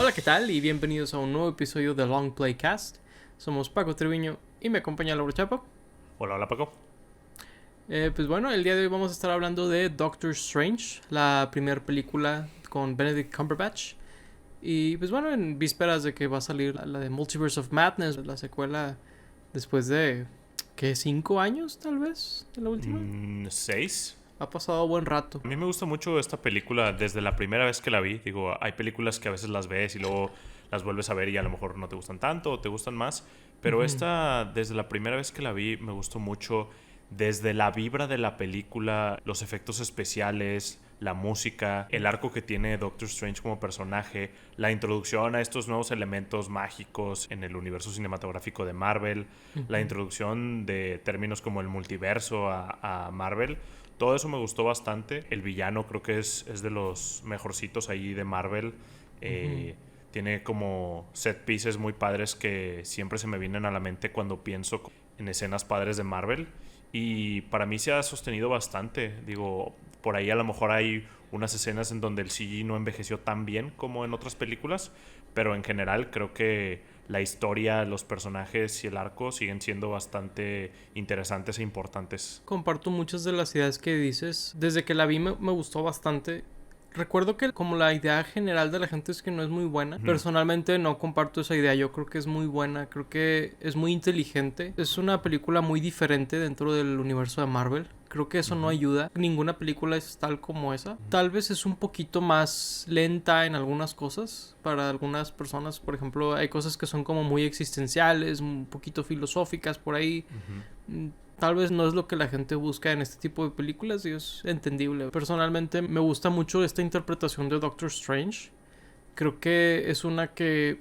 Hola, ¿qué tal? Y bienvenidos a un nuevo episodio de Long Play Cast. Somos Paco Treviño y me acompaña Laura Chapo. Hola, hola Paco. Pues bueno, el día de hoy vamos a estar hablando de Doctor Strange, la primera película con Benedict Cumberbatch. Y pues bueno, en vísperas de que va a salir la de Multiverse of Madness, la secuela después de, ¿qué? ¿5 años tal vez? De la última. 6. Ha pasado buen rato. A mí me gusta mucho esta película desde la primera vez que la vi. Digo, hay películas que a veces las ves y luego las vuelves a ver y a lo mejor no te gustan tanto o te gustan más. Pero Ujú. esta, desde la primera vez que la vi, me gustó mucho. Desde la vibra de la película, los efectos especiales, la música, el arco que tiene Doctor Strange como personaje, la introducción a estos nuevos elementos mágicos en el universo cinematográfico de Marvel, la Ujú. introducción de términos como el multiverso a Marvel. Todo eso me gustó bastante. El villano creo que es de los mejorcitos ahí de Marvel. Ujú. Tiene como set pieces muy padres que siempre se me vienen a la mente cuando pienso en escenas padres de Marvel. Y para mí se ha sostenido bastante. Digo, por ahí a lo mejor hay unas escenas en donde el CG no envejeció tan bien como en otras películas, pero en general creo que la historia, los personajes y el arco siguen siendo bastante interesantes e importantes. Comparto muchas de las ideas que dices. Desde que la vi me gustó bastante. Recuerdo que como la idea general de la gente es que no es muy buena. Ujú, Personalmente no comparto esa idea. Yo creo que es muy buena. Creo que es muy inteligente. Es una película muy diferente dentro del universo de Marvel. Creo que eso no ujú, ayuda. Ninguna película es tal como esa. Tal vez es un poquito más lenta en algunas cosas. Para algunas personas, por ejemplo, hay cosas que son como muy existenciales, un poquito filosóficas por ahí. ujú. Tal vez no es lo que la gente busca en este tipo de películas y es entendible. Personalmente me gusta mucho esta interpretación de Doctor Strange. Creo que es una que,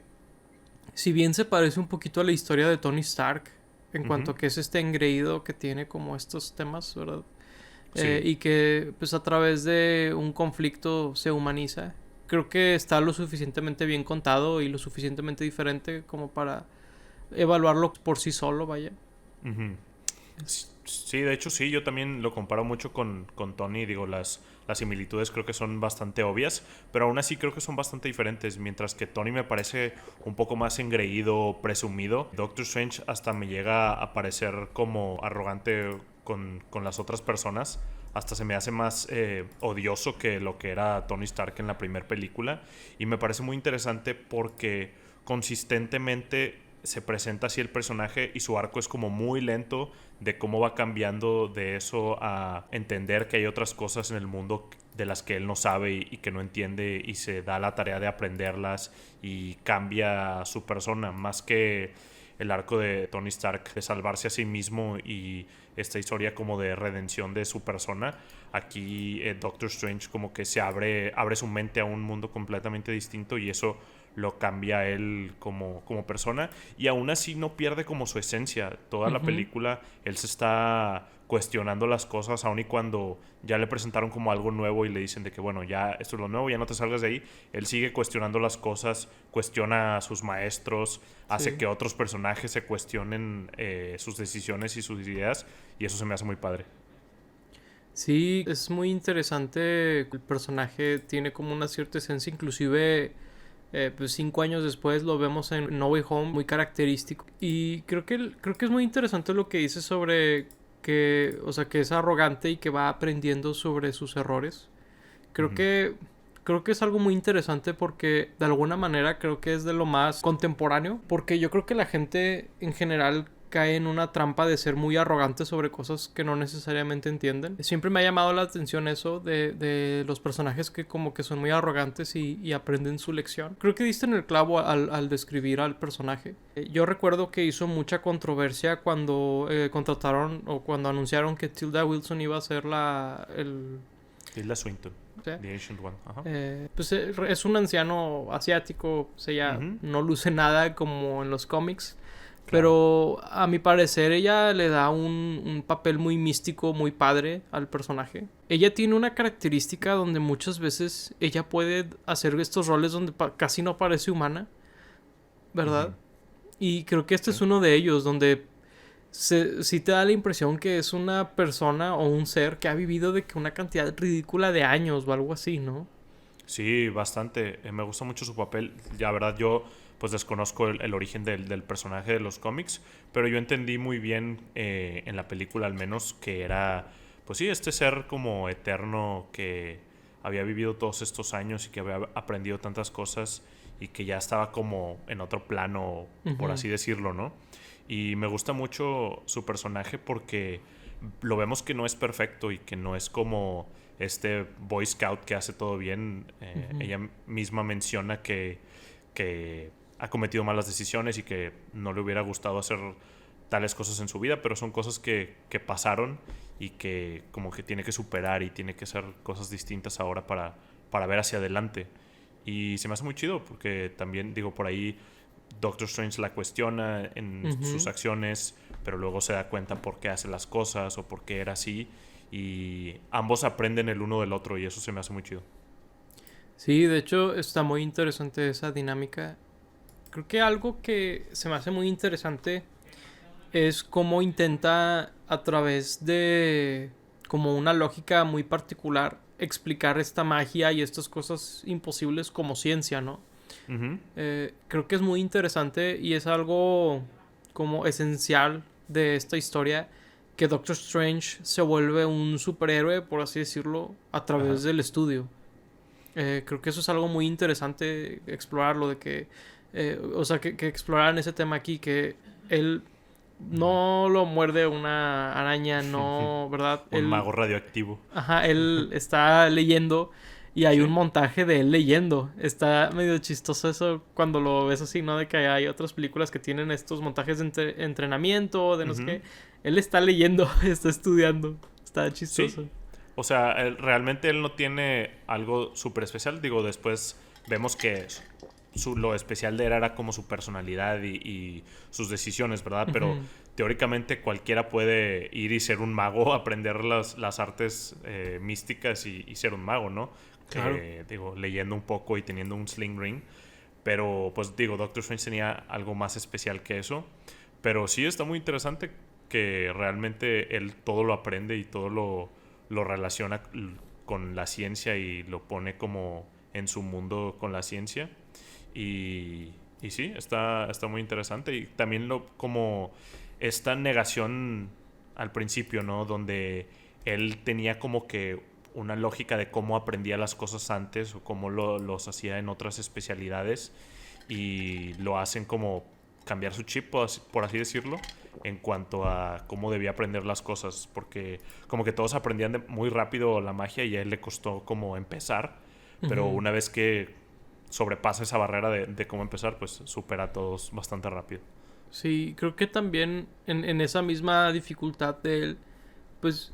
si bien se parece un poquito a la historia de Tony Stark, en cuanto Ujú. a que es este engreído que tiene como estos temas, ¿verdad? Sí. Y que pues a través de un conflicto se humaniza. Creo que está lo suficientemente bien contado y lo suficientemente diferente como para evaluarlo por sí solo, vaya. Ujú. Sí, de hecho sí, yo también lo comparo mucho con Tony, digo, las similitudes creo que son bastante obvias, pero aún así creo que son bastante diferentes, mientras que Tony me parece un poco más engreído, presumido, Doctor Strange hasta me llega a parecer como arrogante con las otras personas, hasta se me hace más odioso que lo que era Tony Stark en la primera película, y me parece muy interesante porque consistentemente se presenta así el personaje y su arco es como muy lento de cómo va cambiando de eso a entender que hay otras cosas en el mundo de las que él no sabe y que no entiende y se da la tarea de aprenderlas y cambia su persona más que el arco de Tony Stark de salvarse a sí mismo y esta historia como de redención de su persona. Aquí Doctor Strange como que se abre su mente a un mundo completamente distinto y eso lo cambia a él como persona y aún así no pierde como su esencia. Toda la Ujú. película él se está cuestionando las cosas aun y cuando ya le presentaron como algo nuevo y le dicen de que bueno, ya esto es lo nuevo, ya no te salgas de ahí. Él sigue cuestionando las cosas, cuestiona a sus maestros, hace Sí. que otros personajes se cuestionen sus decisiones y sus ideas y eso se me hace muy padre. Sí, es muy interesante. El personaje tiene como una cierta esencia, inclusive pues 5 años después lo vemos en No Way Home, muy característico. Y creo que es muy interesante lo que dice sobre que, o sea, que es arrogante y que va aprendiendo sobre sus errores. Creo Ujú, que creo que es algo muy interesante porque de alguna manera creo que es de lo más contemporáneo, porque yo creo que la gente en general cae en una trampa de ser muy arrogante sobre cosas que no necesariamente entienden. Siempre me ha llamado la atención eso de los personajes que como que son muy arrogantes y aprenden su lección. Creo que diste en el clavo al describir al personaje. Yo recuerdo que hizo mucha controversia cuando contrataron o cuando anunciaron que Tilda Wilson iba a ser el... Tilda Swinton, O sea, The Ancient One. Ajá. pues es un anciano asiático, pues ella Ujú, no luce nada como en los cómics, claro. pero a mi parecer ella le da un papel muy místico, muy padre al personaje. Ella tiene una característica donde muchas veces ella puede hacer estos roles donde casi no parece humana, ¿verdad? Ujú, Y creo que este sí. es uno de ellos, donde sí te da la impresión que es una persona o un ser que ha vivido de que una cantidad ridícula de años o algo así, ¿no? Sí, bastante. Me gusta mucho su papel. La verdad, yo pues desconozco el origen del personaje de los cómics, pero yo entendí muy bien en la película al menos que era, pues sí, este ser como eterno que había vivido todos estos años y que había aprendido tantas cosas y que ya estaba como en otro plano, por Ujú. así decirlo, ¿no? Y me gusta mucho su personaje porque lo vemos que no es perfecto y que no es como este Boy Scout que hace todo bien. Ujú. Ella misma menciona que ha cometido malas decisiones y que no le hubiera gustado hacer tales cosas en su vida, pero son cosas que pasaron y que como que tiene que superar y tiene que hacer cosas distintas ahora para ver hacia adelante. Y se me hace muy chido porque también, digo, por ahí Doctor Strange la cuestiona en sus Ujú. acciones, pero luego se da cuenta por qué hace las cosas o por qué era así. Y ambos aprenden el uno del otro y eso se me hace muy chido. Sí, de hecho está muy interesante esa dinámica. Creo que algo que se me hace muy interesante es cómo intenta a través de como una lógica muy particular explicar esta magia y estas cosas imposibles como ciencia, ¿no? Ujú. Creo que es muy interesante y es algo como esencial de esta historia que Doctor Strange se vuelve un superhéroe, por así decirlo, a través Ajá. del estudio. Creo que eso es algo muy interesante explorarlo, de que, o sea, que exploraran ese tema aquí, que él Ujú. no lo muerde una araña, no, ¿verdad? Un Él, mago radioactivo. ajá, él está leyendo y hay un Sí. montaje de él leyendo. Está medio chistoso eso cuando lo ves así, ¿no? De que hay otras películas que tienen estos montajes de entrenamiento, de no sé Ujú. qué. Él está leyendo, está estudiando. Está Sí. chistoso. O sea, realmente él no tiene algo súper especial. Digo, después vemos que lo especial de él era como su personalidad y sus decisiones, ¿verdad? Pero Ujú. teóricamente cualquiera puede ir y ser un mago, aprender las artes místicas y ser un mago, ¿no? Claro. Digo, leyendo un poco y teniendo un sling ring. Pero pues digo, Doctor Strange tenía algo más especial que eso. Pero sí está muy interesante que realmente él todo lo aprende y todo lo relaciona con la ciencia y lo pone como en su mundo con la ciencia. Y sí, está muy interesante. Y también como esta negación al principio, ¿no? Donde él tenía como que una lógica de cómo aprendía las cosas antes o cómo los hacía en otras especialidades y lo hacen como cambiar su chip, por así decirlo, en cuanto a cómo debía aprender las cosas, porque como que todos aprendían muy rápido la magia y a él le costó como empezar, pero Ujú. una vez que sobrepasa esa barrera de cómo empezar, pues supera a todos bastante rápido. Sí, creo que también en esa misma dificultad de él, pues,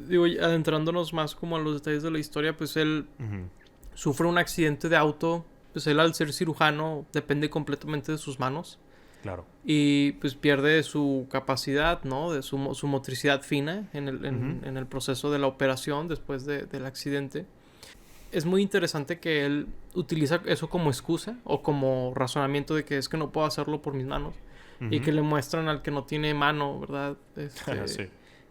digo, adentrándonos más como a los detalles de la historia, pues él Ujú. sufre un accidente de auto, pues él al ser cirujano depende completamente de sus manos Claro. y pues pierde su capacidad, ¿no? De su motricidad fina Ujú. en el proceso de la operación después del accidente. Es muy interesante que él utiliza eso como excusa o como razonamiento de que es que no puedo hacerlo por mis manos y Ujú. que le muestran al que no tiene mano, ¿verdad? Sí.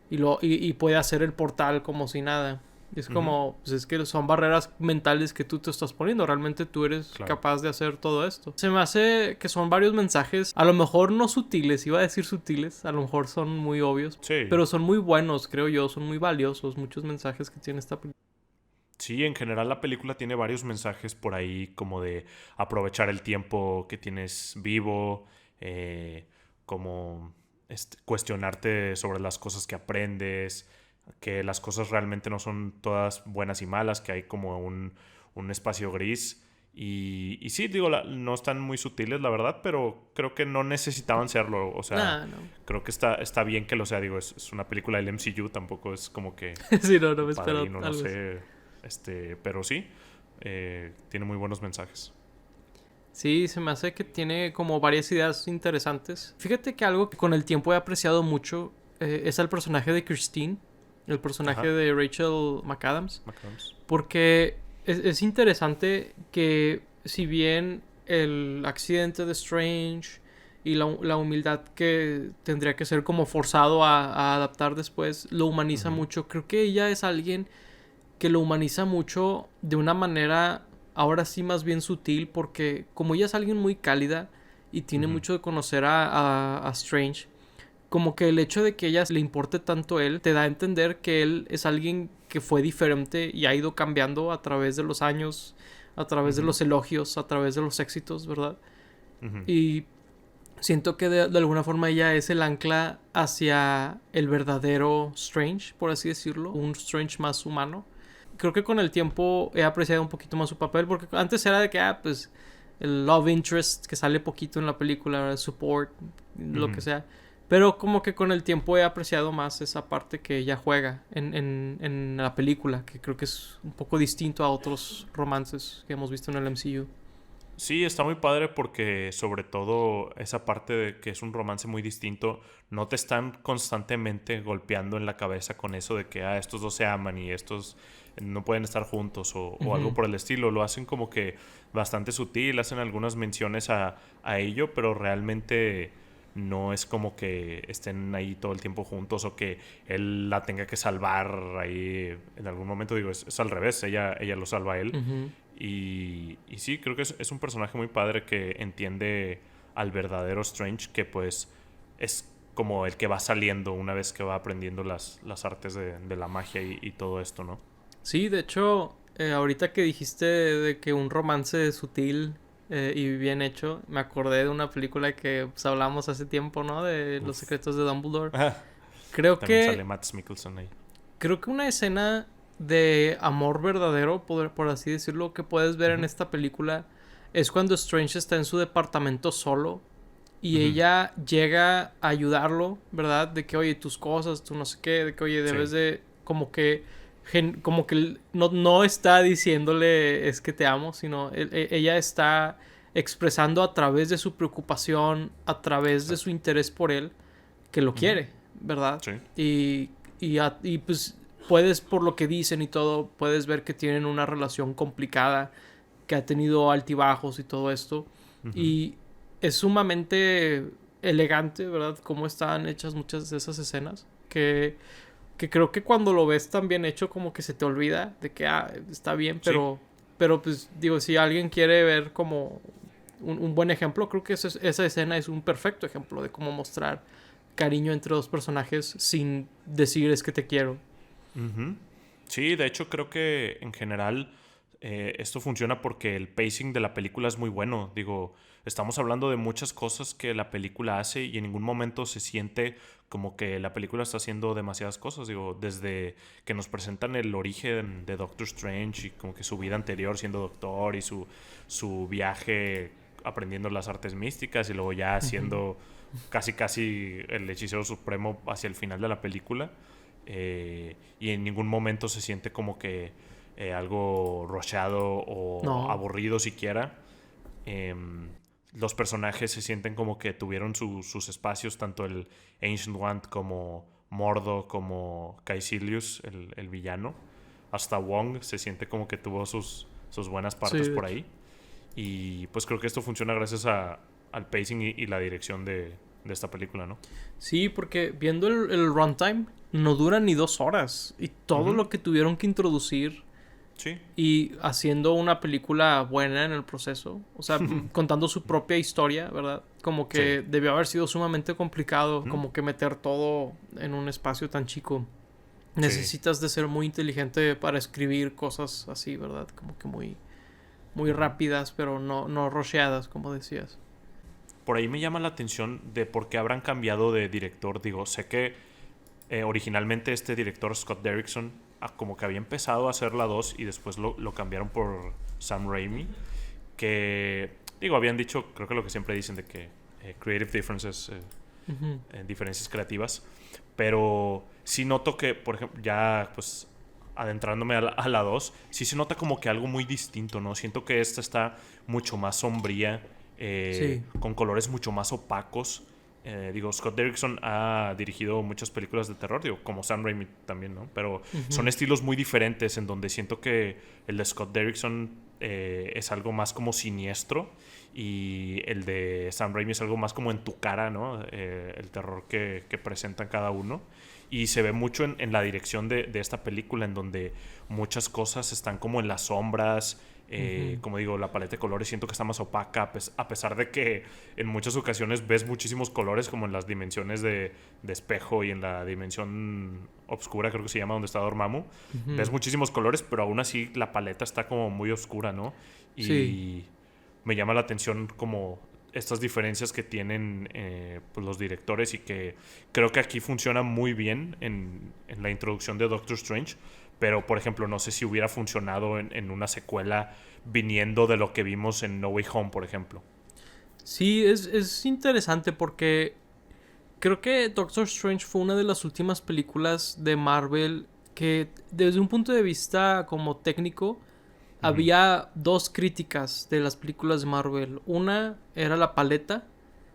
Y puede hacer el portal como si nada. Y es Ujú. como, pues es que son barreras mentales que tú te estás poniendo. Realmente tú eres Claro. capaz de hacer todo esto. Se me hace que son varios mensajes, a lo mejor no sutiles, iba a decir sutiles, a lo mejor son muy obvios, Sí. pero son muy buenos, creo yo, son muy valiosos. Muchos mensajes que tiene esta película. Sí, en general la película tiene varios mensajes por ahí, como de aprovechar el tiempo que tienes vivo, como cuestionarte sobre las cosas que aprendes, que las cosas realmente no son todas buenas y malas, que hay como un espacio gris. Y sí, digo, no están muy sutiles, la verdad, pero creo que no necesitaban serlo. O sea, Nah, no. creo que está bien que lo sea. Digo, es una película del MCU, tampoco es como que Sí, no, no el me espero padrino, no algo así. sé. Pero sí, tiene muy buenos mensajes. Sí, se me hace que tiene como varias ideas interesantes. Fíjate que algo que con el tiempo he apreciado mucho es el personaje de Christine, el personaje Ajá, de Rachel McAdams, McAdams. porque es interesante que si bien el accidente de Strange y la humildad que tendría que ser como forzado a adaptar después lo humaniza Ujú. mucho, creo que ella es alguien que lo humaniza mucho de una manera ahora sí más bien sutil, porque como ella es alguien muy cálida y tiene mucho de conocer a Strange, como que el hecho de que ella le importe tanto a él te da a entender que él es alguien que fue diferente y ha ido cambiando a través de los años, a través de los elogios, a través de los éxitos, ¿verdad? Y siento que de alguna forma ella es el ancla hacia el verdadero Strange, por así decirlo, un Strange más humano. Creo que con el tiempo he apreciado un poquito más su papel, porque antes era de que, pues, el love interest que sale poquito en la película, support, lo que sea. Pero como que con el tiempo he apreciado más esa parte que ella juega en la película, que creo que es un poco distinto a otros romances que hemos visto en el MCU. Sí, está muy padre porque sobre todo esa parte de que es un romance muy distinto, no te están constantemente golpeando en la cabeza con eso de que estos dos se aman y estos no pueden estar juntos o algo por el estilo. Lo hacen como que bastante sutil, hacen algunas menciones a ello, pero realmente no es como que estén ahí todo el tiempo juntos o que él la tenga que salvar ahí en algún momento. Digo, es al revés, ella lo salva a él. Y sí, creo que es un personaje muy padre que entiende al verdadero Strange, que pues es como el que va saliendo una vez que va aprendiendo las artes de la magia y todo esto, ¿no? Sí, de hecho, ahorita que dijiste de que un romance sutil y bien hecho, me acordé de una película que pues, hablamos hace tiempo, ¿no? De Los secretos de Dumbledore. Creo También que sale Mads Mikkelsen ahí. creo que una escena de amor verdadero, por así decirlo, que puedes ver en esta película es cuando Strange está en su departamento solo y ella llega a ayudarlo, ¿verdad? De que, oye, tus cosas, tú no sé qué, de que, oye, debes de como que no está diciéndole es que te amo, sino ella está expresando a través de su preocupación, a través de su interés por él, que lo quiere, ¿verdad? Sí. Y pues puedes, por lo que dicen y todo, puedes ver que tienen una relación complicada, que ha tenido altibajos y todo esto. Y es sumamente elegante, ¿verdad? Cómo están hechas muchas de esas escenas, que creo que cuando lo ves tan bien hecho como que se te olvida de que está bien, pero pues digo, si alguien quiere ver como un buen ejemplo, creo que esa escena es un perfecto ejemplo de cómo mostrar cariño entre dos personajes sin decir es que te quiero. Sí, de hecho creo que en general esto funciona porque el pacing de la película es muy bueno. Digo, estamos hablando de muchas cosas que la película hace y en ningún momento se siente como que la película está haciendo demasiadas cosas. Digo, desde que nos presentan el origen de Doctor Strange y como que su vida anterior siendo doctor y su viaje aprendiendo las artes místicas y luego ya siendo casi el hechicero supremo hacia el final de la película. Y en ningún momento se siente como que algo rusheado o aburrido siquiera. Los personajes se sienten como que tuvieron sus espacios, tanto el Ancient One como Mordo, como Caecilius, el villano. Hasta Wong se siente como que tuvo sus buenas partes por ahí. Y pues creo que esto funciona gracias al pacing y la dirección de esta película, ¿no? Sí, porque viendo el runtime no dura ni 2 horas. Y todo lo que tuvieron que introducir y haciendo una película buena en el proceso, o sea, contando su propia historia, ¿verdad? Como que debió haber sido sumamente complicado, como que meter todo en un espacio tan chico. Necesitas de ser muy inteligente para escribir cosas así, ¿verdad? Como que muy rápidas, pero no rusheadas, como decías. Por ahí me llama la atención de por qué habrán cambiado de director. Digo, sé que originalmente este director, Scott Derrickson, como que había empezado a hacer la 2 y después lo cambiaron por Sam Raimi. Que, digo, habían dicho, creo que lo que siempre dicen de que creative differences, diferencias creativas. Pero sí noto que, por ejemplo, ya pues adentrándome a la 2, sí se nota como que algo muy distinto, ¿no? Siento que esta está mucho más sombría, con colores mucho más opacos. Scott Derrickson ha dirigido muchas películas de terror, como Sam Raimi también, ¿no? Pero son Ujú. estilos muy diferentes en donde siento que el de Scott Derrickson es algo más como siniestro y el de Sam Raimi es algo más como en tu cara, ¿no? El terror que presentan cada uno. Y se ve mucho en la dirección de esta película, en donde muchas cosas están como en las sombras. Ujú. Como digo, la paleta de colores siento que está más opaca, a pesar de que en muchas ocasiones ves muchísimos colores, como en las dimensiones de espejo y en la dimensión oscura, creo que se llama, donde está Dormammu. Ves Ujú. muchísimos colores, pero aún así la paleta está como muy oscura, ¿no? Sí. Y me llama la atención como estas diferencias que tienen pues los directores, y que creo que aquí funciona muy bien en la introducción de Doctor Strange. Pero, por ejemplo, no sé si hubiera funcionado en una secuela viniendo de lo que vimos en No Way Home, por ejemplo. Sí, es interesante porque creo que Doctor Strange fue una de las últimas películas de Marvel que desde un punto de vista como técnico Ujú, había dos críticas de las películas de Marvel. Una era la paleta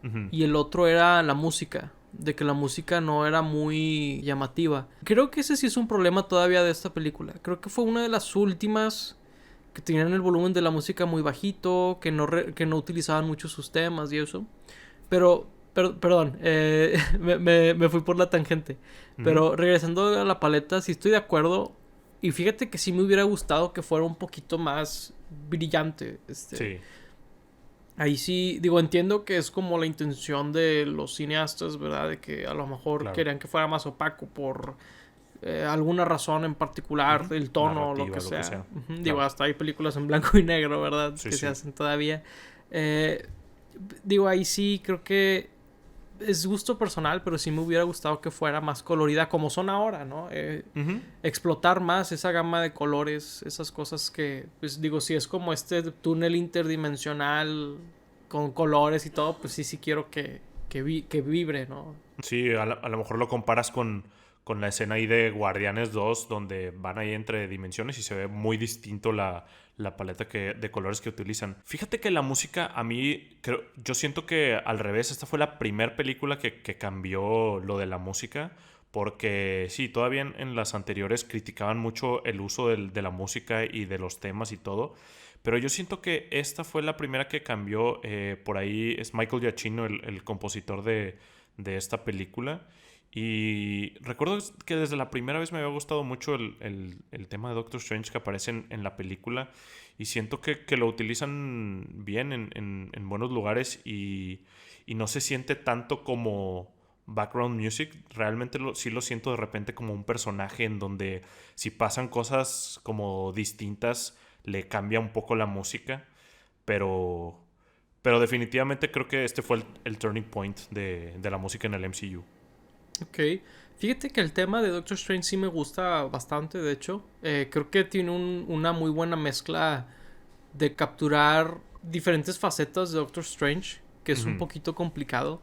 ujú. y el otro era la música, de que la música no era muy llamativa. Creo que ese sí es un problema todavía de esta película. Creo que fue una de las últimas que tenían el volumen de la música muy bajito, que no utilizaban mucho sus temas y eso. Perdón, me fui por la tangente. Ujú. Pero regresando a la paleta, sí estoy de acuerdo. Y fíjate que sí me hubiera gustado que fuera un poquito más brillante. Sí, Ahí sí, digo, entiendo que es como la intención de los cineastas, ¿verdad? De que a lo mejor claro. querían que fuera más opaco por alguna razón en particular, Ujú. el tono o lo que Narrativa, lo que sea. sea. Ujú. Digo, Claro. hasta hay películas en blanco y negro, ¿verdad? Sí, Que se sí. hacen todavía. Eh, digo, ahí sí creo que es gusto personal, pero sí me hubiera gustado que fuera más colorida como son ahora, ¿no? Ujú. Explotar más esa gama de colores, esas cosas que, pues digo, si es como este túnel interdimensional con colores y todo, pues sí, sí quiero que vibre, ¿no? Sí, a lo mejor lo comparas con la escena ahí de Guardianes 2, donde van ahí entre dimensiones y se ve muy distinto la paleta de colores que utilizan. Fíjate que la música, a mí, yo siento que al revés, esta fue la primera película que cambió lo de la música. Porque sí, todavía en las anteriores criticaban mucho el uso de la música y de los temas y todo. Pero yo siento que esta fue la primera que cambió. Por ahí es Michael Giacchino, el compositor de esta película. Y recuerdo que desde la primera vez me había gustado mucho el tema de Doctor Strange que aparece en la película. Y siento que lo utilizan bien en buenos lugares, y no se siente tanto como background music. Realmente sí lo siento de repente como un personaje en donde si pasan cosas como distintas le cambia un poco la música. Pero definitivamente creo que este fue el turning point de la música en el MCU. Ok. Fíjate que el tema de Doctor Strange sí me gusta bastante, de hecho. Creo que tiene una muy buena mezcla de capturar diferentes facetas de Doctor Strange, que es un Ujú. poquito complicado.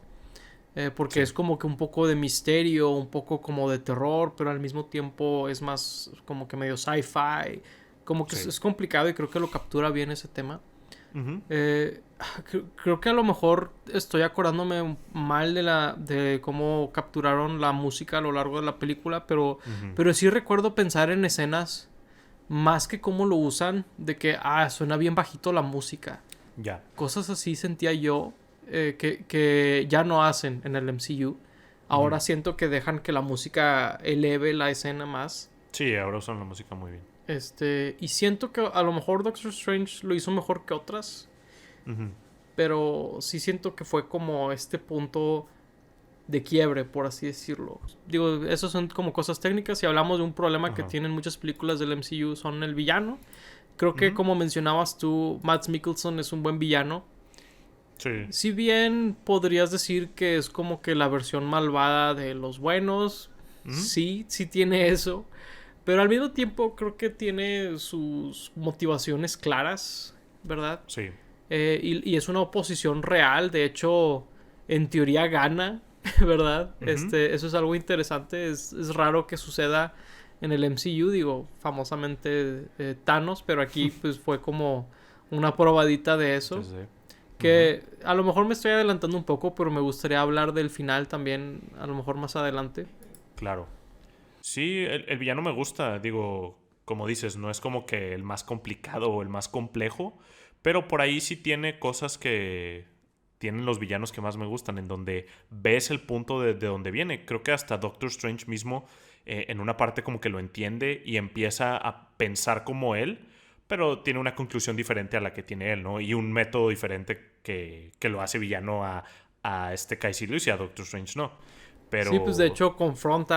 Porque Sí, es como que un poco de misterio, un poco como de terror, pero al mismo tiempo es más como que medio sci-fi. Como que sí. es complicado y creo que lo captura bien ese tema. Ujú, Eh, creo que a lo mejor estoy acordándome mal de cómo capturaron la música a lo largo de la película, ujú. pero sí recuerdo pensar en escenas más que cómo lo usan, de que, suena bien bajito la música. Ya. Cosas así sentía yo que ya no hacen en el MCU. Ujú. Ahora siento que dejan que la música eleve la escena más. Sí, ahora usan la música muy bien. Y siento que a lo mejor Doctor Strange lo hizo mejor que otras, Ujú. pero sí siento que fue como este punto de quiebre, por así decirlo. Digo, esos son como cosas técnicas. Si hablamos de un problema que Ajá. tienen muchas películas del MCU, son el villano. Creo que Ujú. como mencionabas tú, Mads Mikkelsen es un buen villano. Sí. Si bien podrías decir que es como que la versión malvada de los buenos, Ujú. sí, sí tiene eso. Pero al mismo tiempo creo que tiene sus motivaciones claras, ¿verdad? Sí. Y es una oposición real, de hecho, en teoría gana, ¿verdad? Ujú. Eso es algo interesante, es raro que suceda en el MCU, digo, famosamente Thanos, pero aquí pues fue como una probadita de Sí, eso. sí. Ujú, Que a lo mejor me estoy adelantando un poco, pero me gustaría hablar del final también, a lo mejor más adelante. claro. Sí, el villano me gusta, digo, como dices, no es como que el más complicado o el más complejo, pero por ahí sí tiene cosas que tienen los villanos que más me gustan, en donde ves el punto de donde viene. Creo que hasta Doctor Strange mismo en una parte como que lo entiende y empieza a pensar como él, pero tiene una conclusión diferente a la que tiene él, ¿no? Y un método diferente que lo hace villano a este Caecilius y a Doctor Strange, ¿no? Sí, pues de Pero hecho confronta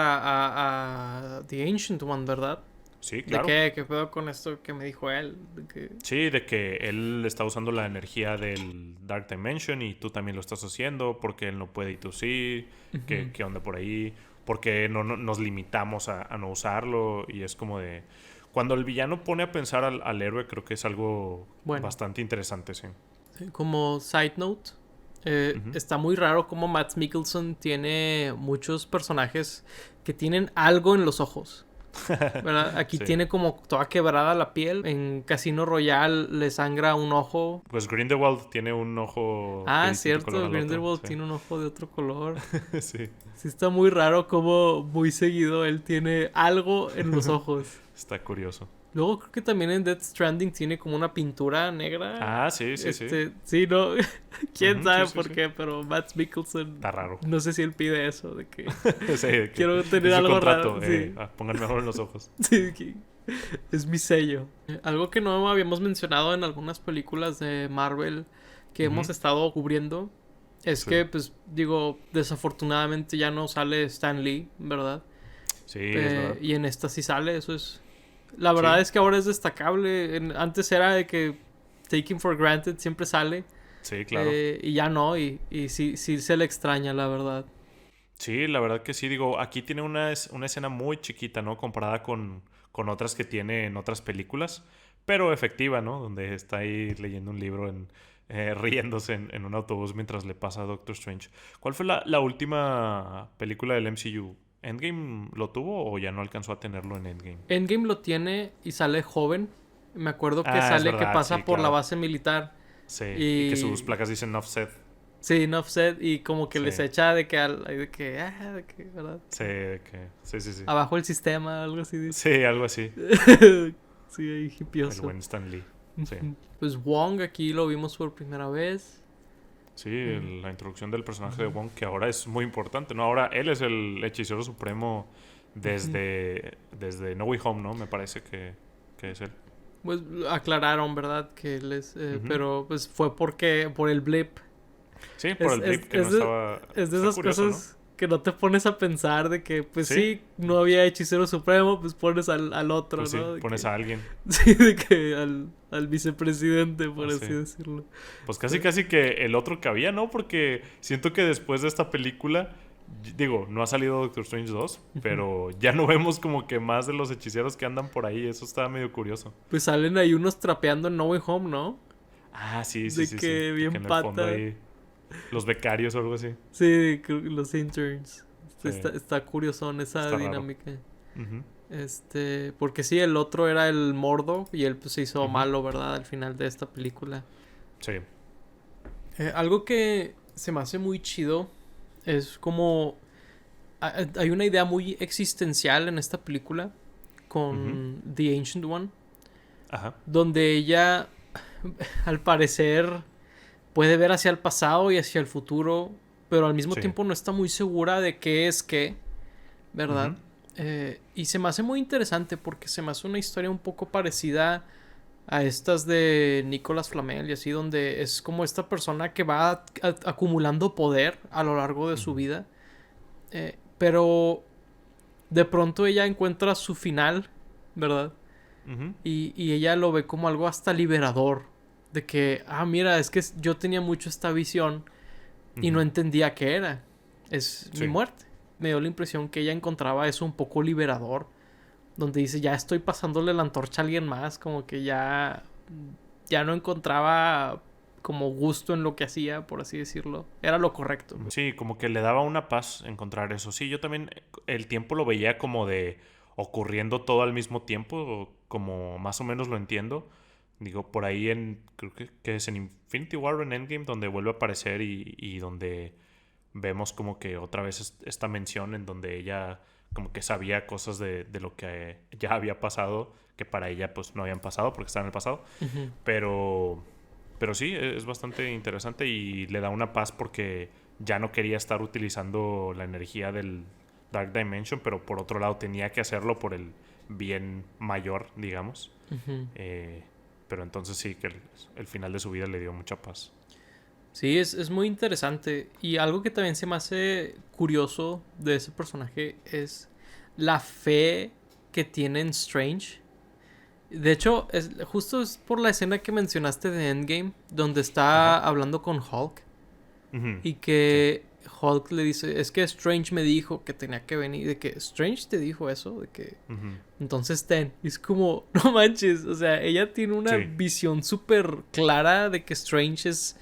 a The Ancient One, ¿verdad? sí, ¿De claro. qué? ¿Qué pedo con esto que me dijo él? De que... Sí, de que él está usando la energía del Dark Dimension y tú también lo estás haciendo porque él no puede y tú sí. Ujú. ¿Qué onda por ahí? Porque nos limitamos a no usarlo? Y es como de... Cuando el villano pone a pensar al héroe, creo que es algo Bueno, bastante interesante, sí. sí, como side note, Ujú. está muy raro como Matt Mikkelsen tiene muchos personajes que tienen algo en los ojos. ¿Verdad? Aquí Sí. tiene como toda quebrada la piel. En Casino Royale le sangra un ojo. Pues Grindelwald tiene un ojo de Ah, distinto color cierto, al otro, Grindelwald sí. tiene un ojo de otro color. Sí. Sí está muy raro como muy seguido él tiene algo en los ojos. Está curioso. Luego creo que también en Death Stranding tiene como una pintura negra. Ah, sí, sí, sí. Sí, no, quién Ujú, sí, sabe sí, por sí. qué, pero Matt Mikkelsen, Está raro. no sé si él pide eso, de que Sí, de que quiero tener dice su algo raro, contrato, sí, pónganme oro en los ojos. sí, que es mi sello. Algo que no habíamos mencionado en algunas películas de Marvel que hemos Ujú. estado cubriendo es Sí, que, pues, digo, desafortunadamente ya no sale Stan Lee, ¿verdad? sí, es verdad. Y en esta sí sale, eso es... La verdad Sí, es que ahora es destacable. Antes era de que Taken for Granted siempre sale. sí, claro. Y ya no, y sí, sí se le extraña, la verdad. Sí, la verdad que sí, digo, aquí tiene una escena muy chiquita, ¿no? Comparada con otras que tiene en otras películas, pero efectiva, ¿no? Donde está ahí leyendo un libro, riéndose en un autobús mientras le pasa a Doctor Strange. ¿Cuál fue la última película del MCU? ¿Endgame lo tuvo o ya no alcanzó a tenerlo en Endgame? Endgame lo tiene y sale joven. Me acuerdo que Ah, es sale que verdad, sí, pasa por la claro. base militar. Sí, y que sus Y... placas dicen offset. Sí, enough said. Y como que Sí, les echa de que... ¿verdad? sí, sí, sí, sí. Abajo el sistema, algo así dice. Sí, algo así. Sí, ahí El hipioso. buen Stan Lee. Sí. Pues Wong aquí lo vimos por primera vez. Sí, Eh, la introducción del personaje de ujú, Wong, que ahora es muy importante, ¿no? Ahora él es el hechicero supremo ujú. desde No Way Home, ¿no? Me parece que es él. Pues aclararon, ¿verdad? Que les... Ujú. pero pues fue porque... Por el blip. Sí, por Es, el es, blip que no es, de, estaba... es de Está esas curioso, ¿no? cosas que no te pones a pensar de que, pues Sí, sí, no había hechicero supremo, pues pones al otro, pues sí, ¿no? De pones que, a alguien sí, de que al vicepresidente, por así. así decirlo. Pues casi casi que el otro que había, ¿no? Porque siento que después de esta película, digo, no ha salido Doctor Strange 2, Ujú. pero ya no vemos como que más de los hechiceros que andan por ahí. Eso está medio curioso. Pues salen ahí unos trapeando en No Way Home, ¿no? Ah, sí, sí, De sí, sí. que De que bien en el fondo pata. ahí los becarios o algo así. Sí, los interns. Sí, Está curiosón esa está raro. dinámica. Ujú, Porque sí, el otro era el Mordo y él pues se hizo ujú. malo, ¿verdad? Al final de esta película. Sí. Algo que se me hace muy chido es como... Hay una idea muy existencial en esta película Ujú. con The Ancient One, Ajá. donde ella, al parecer, puede ver hacia el pasado y hacia el futuro, pero al mismo Sí. tiempo no está muy segura de qué es qué, ¿verdad? Ujú, Y se me hace muy interesante porque se me hace una historia un poco parecida a estas de Nicolas Flamel y así, donde es como esta persona que va acumulando poder a lo largo de su ujú, vida, pero de pronto ella encuentra su final, ¿verdad? ujú. Y ella lo ve como algo hasta liberador, de que, mira, es que yo tenía mucho esta visión y no Ujú. entendía qué era, es mi Sí. muerte. Me dio la impresión que ella encontraba eso un poco liberador, donde dice, ya estoy pasándole la antorcha a alguien más, como que ya no encontraba como gusto en lo que hacía, por así decirlo. Era lo correcto. Sí, como que le daba una paz encontrar eso. Sí, yo también el tiempo lo veía como de ocurriendo todo al mismo tiempo, como más o menos lo entiendo. Digo, por ahí creo que es en Infinity War o en Endgame donde vuelve a aparecer y donde vemos como que otra vez esta mención en donde ella como que sabía cosas de lo que ya había pasado, que para ella pues no habían pasado porque estaba en el pasado. Ujú. Pero, pero sí, es bastante interesante y le da una paz porque ya no quería estar utilizando la energía del Dark Dimension, pero por otro lado tenía que hacerlo por el bien mayor, digamos. Ujú. Eh, pero entonces sí que el final de su vida le dio mucha paz. Sí, es muy interesante. Y algo que también se me hace curioso de ese personaje es la fe que tiene en Strange. De hecho, justo es por la escena que mencionaste de Endgame, donde está Ajá. hablando con Hulk Ujú. y Sí. que Hulk le dice, es que Strange me dijo que tenía que venir, de que Strange te dijo eso, de que Ujú. entonces ten. Y es como, no manches, o sea, ella tiene una Sí. visión súper clara de que Strange es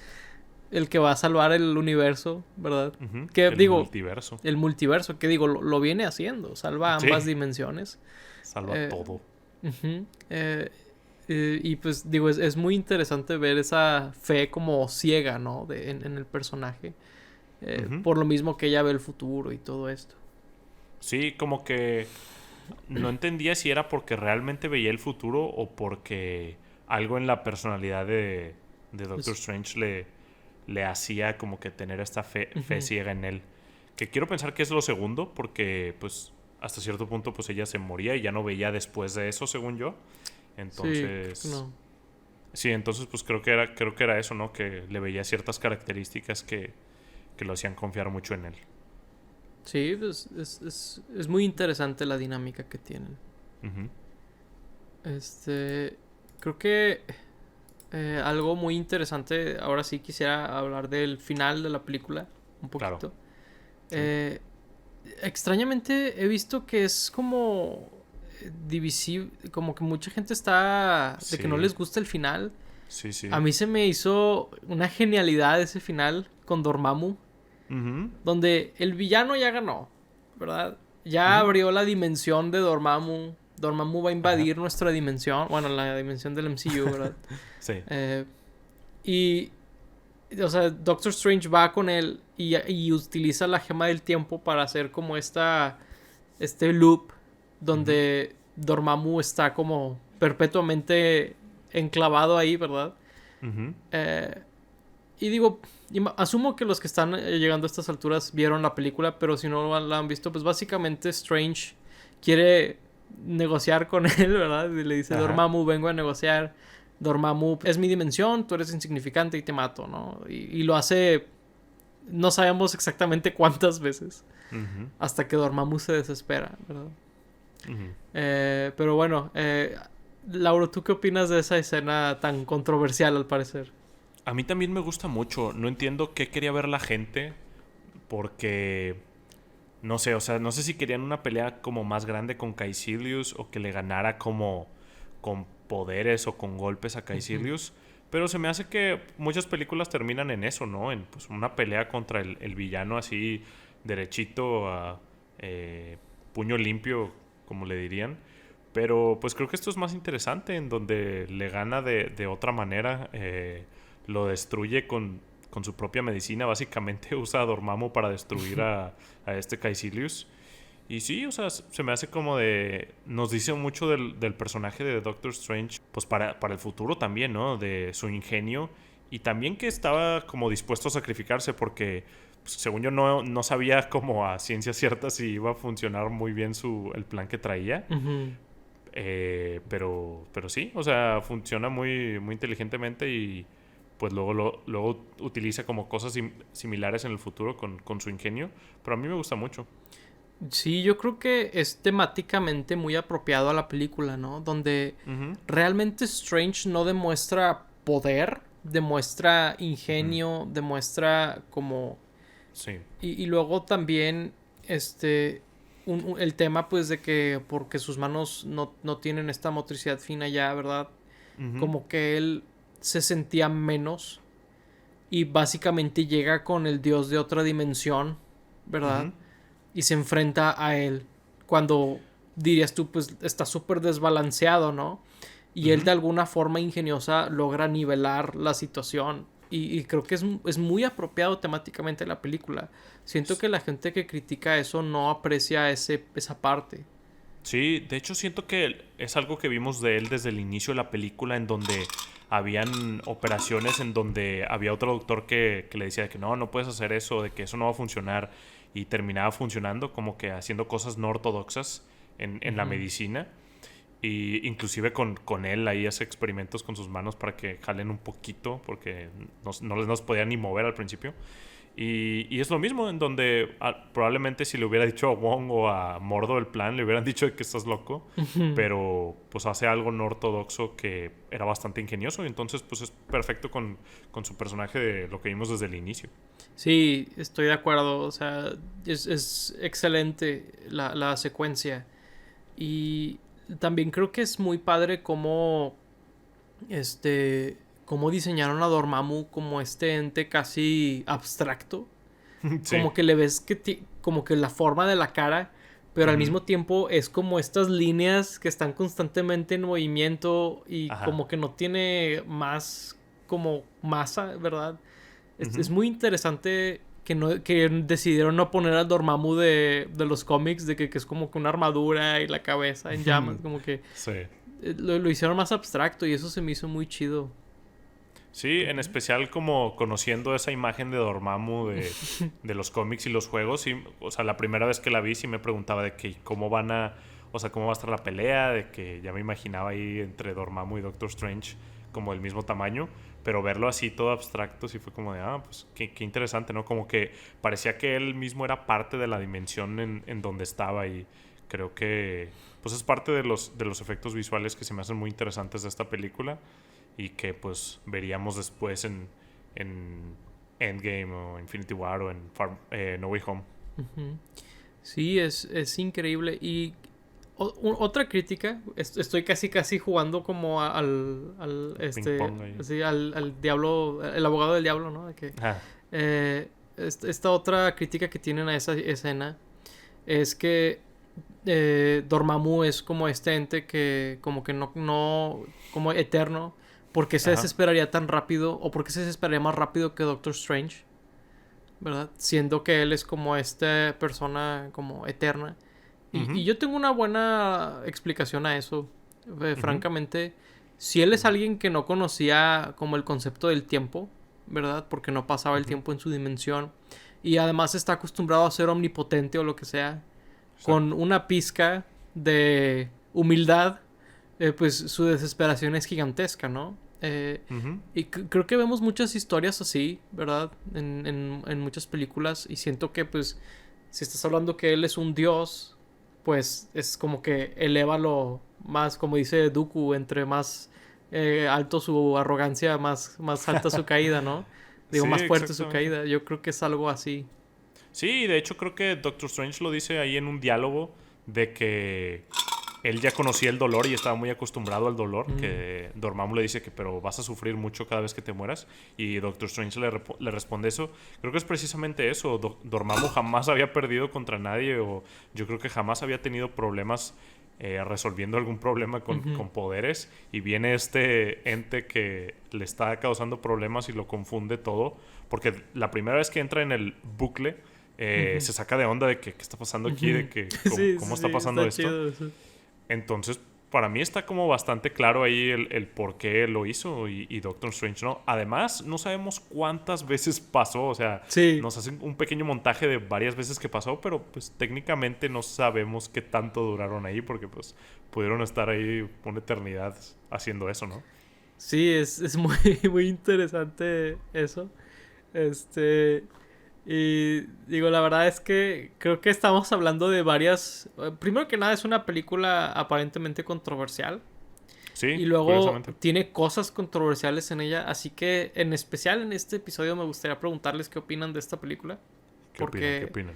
el que va a salvar el universo, ¿verdad? Ujú. Que El digo, multiverso. el multiverso, que digo, lo viene haciendo, salva ambas Sí. dimensiones. Salva Eh, todo. Ujú. Y pues digo, es muy interesante ver esa fe como ciega, ¿no? En el personaje. Ujú. Por lo mismo que ella ve el futuro y todo esto. Sí, como que no entendía si era porque realmente veía el futuro o porque algo en la personalidad de Doctor Es- Strange le hacía como que tener esta fe Ujú. ciega en él. Que quiero pensar que es lo segundo, porque pues hasta cierto punto pues ella se moría y ya no veía después de eso, según yo. Sí, creo que Entonces, no. sí, entonces pues creo que era eso, ¿no? Que le veía ciertas características que lo hacían confiar mucho en él. Sí, pues es muy interesante la dinámica que tienen. Ujú. Este, creo que algo muy interesante, ahora sí quisiera hablar del final de la película, un Claro, poquito. sí. Eh, Extrañamente he visto que es como divisivo, como que mucha gente está de que no Sí, les gusta el final. sí, A sí. mí se me hizo una genialidad ese final con Dormammu, Ujú, donde el villano ya ganó, ¿verdad? Ya ujú. abrió la dimensión de Dormammu. Dormammu va a Ajá. invadir nuestra dimensión, bueno, la dimensión del MCU, ¿verdad? Sí. Eh, y, o sea, Doctor Strange va con él y utiliza la gema del tiempo para hacer como este loop Ujú, donde Dormammu está como perpetuamente enclavado ahí, ¿verdad? ujú. Eh, y digo, asumo que los que están llegando a estas alturas vieron la película, pero si no la han visto, pues básicamente Strange quiere negociar con él, ¿verdad? Y le dice, Ajá. Dormammu, vengo a negociar. Dormammu, es mi dimensión, tú eres insignificante y te mato, ¿no? Y lo hace, no sabemos exactamente cuántas veces, Ujú, hasta que Dormammu se desespera, ¿verdad? ujú. Pero bueno, Lauro, ¿tú qué opinas de esa escena tan controversial al parecer? A mí también me gusta mucho. No entiendo qué quería ver la gente. Porque. No sé, o sea, no sé si querían una pelea como más grande con Caecilius o que le ganara como con poderes o con golpes a Ujú. Caecilius. Pero se me hace que muchas películas terminan en eso, ¿no? En pues, una pelea contra el villano así derechito a puño limpio, como le dirían. Pero pues creo que esto es más interesante, en donde le gana de otra manera, lo destruye con su propia medicina, básicamente usa a Dormammu para destruir a este Caecilius. Y sí, o sea, se me hace como de... Nos dice mucho del personaje de Doctor Strange, pues para el futuro también, ¿no? De su ingenio. Y también que estaba como dispuesto a sacrificarse porque, pues, según yo, no sabía como a ciencia cierta si iba a funcionar muy bien el plan que traía. Ujú. Pero sí, o sea, funciona muy, muy inteligentemente y pues luego utiliza como cosas similares en el futuro con su ingenio. Pero a mí me gusta mucho. Sí, yo creo que es temáticamente muy apropiado a la película, ¿no? Donde Ujú, realmente Strange no demuestra poder, demuestra ujú. ingenio, demuestra como... Sí. Y luego también, este, el tema pues de que porque sus manos no tienen esta motricidad fina ya, ¿verdad? Ujú, Como que él se sentía menos y básicamente llega con el dios de otra dimensión, ¿verdad? ujú. Y se enfrenta a él. Cuando dirías tú, pues está súper desbalanceado, ¿no? y él de alguna forma ingeniosa logra nivelar la situación. Y creo que es muy apropiado temáticamente la película. Siento que la gente que critica eso no aprecia esa parte. Sí, de hecho siento que es algo que vimos de él desde el inicio de la película, en donde habían operaciones en donde había otro doctor que le decía de que no puedes hacer eso, de que eso no va a funcionar, y terminaba funcionando, como que haciendo cosas no ortodoxas en la medicina. Y inclusive con él ahí hace experimentos con sus manos para que jalen un poquito, porque no les podía ni mover al principio. Y es lo mismo, en donde probablemente si le hubiera dicho a Wong o a Mordo el plan, le hubieran dicho que estás loco, pero pues hace algo no ortodoxo que era bastante ingenioso, y entonces pues es perfecto con su personaje de lo que vimos desde el inicio. Sí, estoy de acuerdo. O sea, es excelente la secuencia. Y también creo que es muy padre cómo diseñaron a Dormammu como este ente casi abstracto. Sí. Como que le ves como que la forma de la cara, pero al mismo tiempo es como estas líneas que están constantemente en movimiento y Ajá. como que no tiene más como masa, ¿verdad? Es Ujú. muy interesante que decidieron no poner al Dormammu de los cómics, de que es como que una armadura y la cabeza en llamas, como que Sí. lo hicieron más abstracto y eso se me hizo muy chido. Sí, en especial como conociendo esa imagen de Dormammu de los cómics y los juegos. Y, o sea, la primera vez que la vi sí me preguntaba de que cómo o sea, cómo va a estar la pelea, de que ya me imaginaba ahí entre Dormammu y Doctor Strange como del mismo tamaño, pero verlo así todo abstracto sí fue como de, pues qué interesante, ¿no? Como que parecía que él mismo era parte de la dimensión en donde estaba, y creo que pues es parte de los efectos visuales que se me hacen muy interesantes de esta película, y que pues veríamos después en Endgame o Infinity War o en No Way Home. Ujú. Sí, es increíble. Y otra crítica, estoy casi jugando como Ping pong ahí. sí, al diablo, el abogado del diablo, ¿no? De que, Ah, esta otra crítica que tienen a esa escena es que Dormammu es como este ente que como que no como eterno. ¿Por qué se ajá. desesperaría tan rápido? ¿O por qué se desesperaría más rápido que Doctor Strange? ¿Verdad? Siendo que él es como esta persona como eterna. Y Ujú, yo tengo una buena explicación a eso. ujú, Francamente, si él es alguien que no conocía como el concepto del tiempo, ¿verdad? Porque no pasaba el ujú. tiempo en su dimensión. Y además está acostumbrado a ser omnipotente o lo que sea. Con Exacto. una pizca de humildad, pues su desesperación es gigantesca, ¿no? Ujú. Y creo que vemos muchas historias así, ¿verdad? En muchas películas. Y siento que, pues, si estás hablando que él es un dios, pues es como que elévalo más, como dice Dooku, entre más alto su arrogancia, más alta su caída, ¿no? Digo, Sí, más fuerte su exactamente. caída. Yo creo que es algo así. Sí, de hecho creo que Doctor Strange lo dice ahí en un diálogo de que él ya conocía el dolor y estaba muy acostumbrado al dolor, Mm, que Dormammu le dice que pero vas a sufrir mucho cada vez que te mueras, y Doctor Strange le responde eso. Creo que es precisamente eso, Dormammu jamás había perdido contra nadie, o yo creo que jamás había tenido problemas resolviendo algún problema ujú, con poderes, y viene este ente que le está causando problemas y lo confunde todo, porque la primera vez que entra en el bucle ujú, se saca de onda de que qué está pasando aquí, de ujú. que Sí, cómo sí, está sí, pasando está esto. chido eso. Entonces, para mí está como bastante claro ahí el por qué lo hizo, y Doctor Strange no. Además, no sabemos cuántas veces pasó, o sea, Sí, nos hacen un pequeño montaje de varias veces que pasó, pero pues técnicamente no sabemos qué tanto duraron ahí, porque pues pudieron estar ahí una eternidad haciendo eso, ¿no? sí, es muy, muy interesante eso. Este, y digo, la verdad es que creo que estamos hablando de varias. Primero que nada, es una película aparentemente controversial. Sí, Y luego curiosamente. tiene cosas controversiales en ella. Así que, en especial en este episodio, me gustaría preguntarles qué opinan de esta película. ¿Qué opinan? ¿Qué Porque opinan?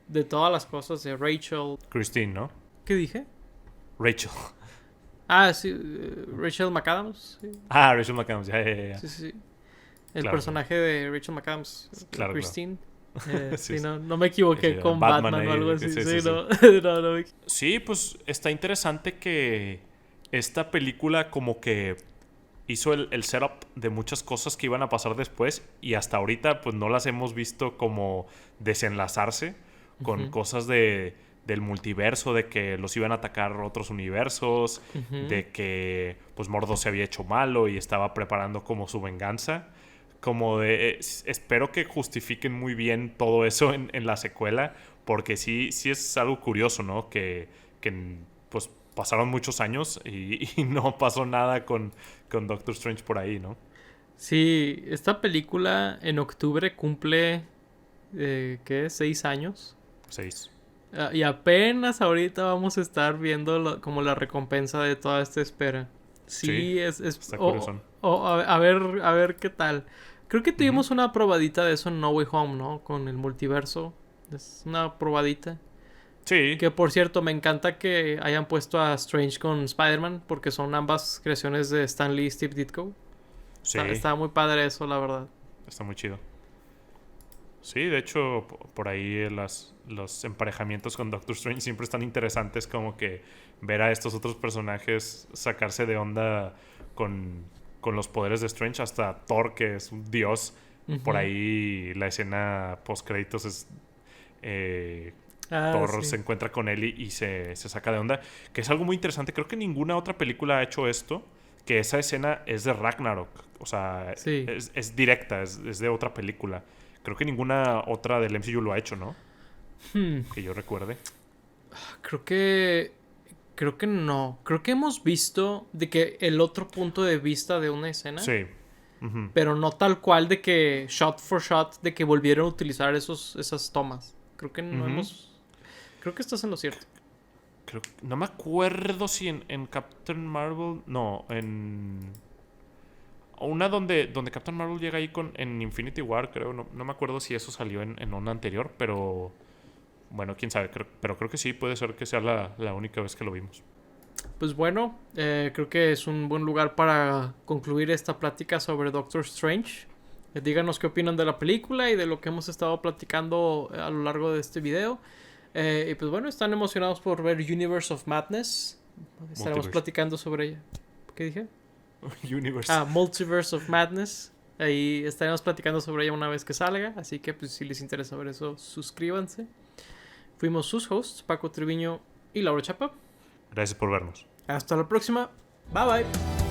de todas las cosas de Rachel. Christine, ¿no? ¿Qué dije? Rachel. Ah, sí, Rachel McAdams. Sí, Ah, Rachel McAdams, ya, ya, ya. sí, sí. Sí. El Claro, claro. personaje de Rachel McAdams, Claro, claro. Christine. Sí, Sí, sí. no me Sí, equivoqué con Batman Batman o ahí, algo de que así. sí, sí, Sí, sí. no, no me Sí, pues está interesante que esta película como que hizo el setup de muchas cosas que iban a pasar después y hasta ahorita pues no las hemos visto como desenlazarse con Ujú, cosas del multiverso, de que los iban a atacar otros universos, ujú. de que pues Mordo se había hecho malo y estaba preparando como su venganza. Como de... espero que justifiquen muy bien todo eso en la secuela, porque sí es algo curioso, ¿no? Que pues pasaron muchos años y no pasó nada con Doctor Strange por ahí, ¿no? Sí, esta película en octubre cumple, ¿qué? 6 años. 6. Y apenas ahorita vamos a estar viendo como la recompensa de toda esta espera. Sí, Sí, está curioso. a ver qué tal. Creo que Ujú. tuvimos una probadita de eso en No Way Home, ¿no? Con el multiverso. Es una probadita. Sí, Que por cierto, me encanta que hayan puesto a Strange con Spider-Man, porque son ambas creaciones de Stan Lee y Steve Ditko. sí, Está muy padre eso, la verdad. está muy chido. Sí, de hecho, por ahí los emparejamientos con Doctor Strange siempre están interesantes, como que ver a estos otros personajes sacarse de onda con, con los poderes de Strange, hasta Thor, que es un dios. Por Ujú. ahí la escena post créditos es eh, Ah, Thor sí. se encuentra con él y se saca de onda, que es algo muy interesante. Creo que ninguna otra película ha hecho esto, que esa escena es de Ragnarok, o sea, Sí. es directa, es de otra película. Creo que ninguna otra del MCU lo ha hecho, ¿no? Hmm, Que yo recuerde. Creo que. Creo que no. Creo que hemos visto de que el otro punto de vista de una escena, Sí. Ujú. pero no tal cual de que shot for shot, de que volvieron a utilizar esas tomas. Creo que no Ujú. hemos. Creo que estás en lo cierto. No me acuerdo si en Captain Marvel. No, en. Una donde Captain Marvel llega ahí en Infinity War, creo. No me acuerdo si eso salió en una anterior, pero. Bueno, quién sabe. Pero creo que sí, puede ser que sea la única vez que lo vimos. Pues bueno, creo que es un buen lugar para concluir esta plática sobre Doctor Strange. Díganos qué opinan de la película y de lo que hemos estado platicando a lo largo de este video. Y pues bueno, están emocionados por ver Universe of Madness. Estaremos Multiverse. platicando sobre ella. ¿Qué dije? Universe. Ah, Multiverse of Madness. Ahí estaremos platicando sobre ella una vez que salga. Así que pues si les interesa ver eso, suscríbanse. Fuimos sus hosts, Paco Triviño y Laura Chapa. Gracias por vernos. Hasta la próxima. Bye bye.